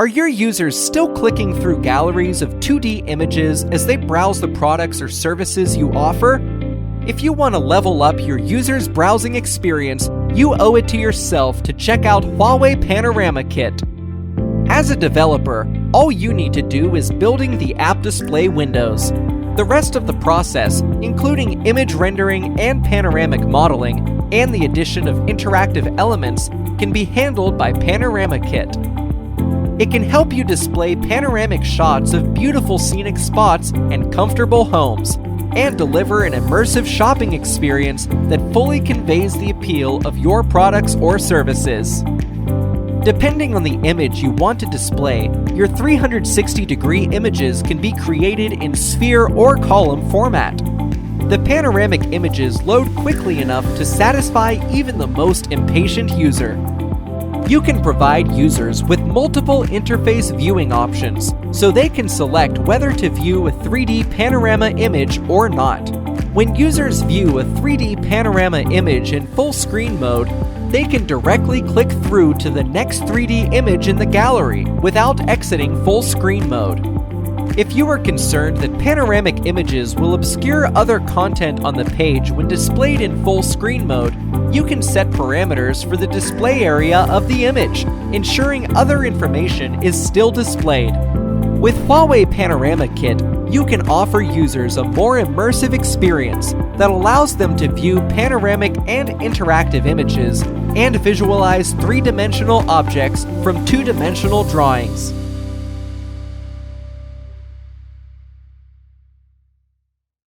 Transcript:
Are your users still clicking through galleries of 2D images as they browse the products or services you offer? If you want to level up your users' browsing experience, you owe it to yourself to check out HUAWEI Panorama Kit. As a developer, all you need to do is building the app display windows. The rest of the process, including image rendering and panoramic modeling, and the addition of interactive elements, can be handled by Panorama Kit. It can help you display panoramic shots of beautiful scenic spots and comfortable homes, and deliver an immersive shopping experience that fully conveys the appeal of your products or services. Depending on the image you want to display, your 360-degree images can be created in sphere or column format. The panoramic images load quickly enough to satisfy even the most impatient user. You can provide users with multiple interface viewing options, so they can select whether to view a 3D panorama image or not. When users view a 3D panorama image in full screen mode, they can directly click through to the next 3D image in the gallery without exiting full screen mode. If you are concerned that panoramic images will obscure other content on the page when displayed in full screen mode, you can set parameters for the display area of the image, ensuring other information is still displayed. With HUAWEI Panorama Kit, you can offer users a more immersive experience that allows them to view panoramic and interactive images and visualize three-dimensional objects from two-dimensional drawings.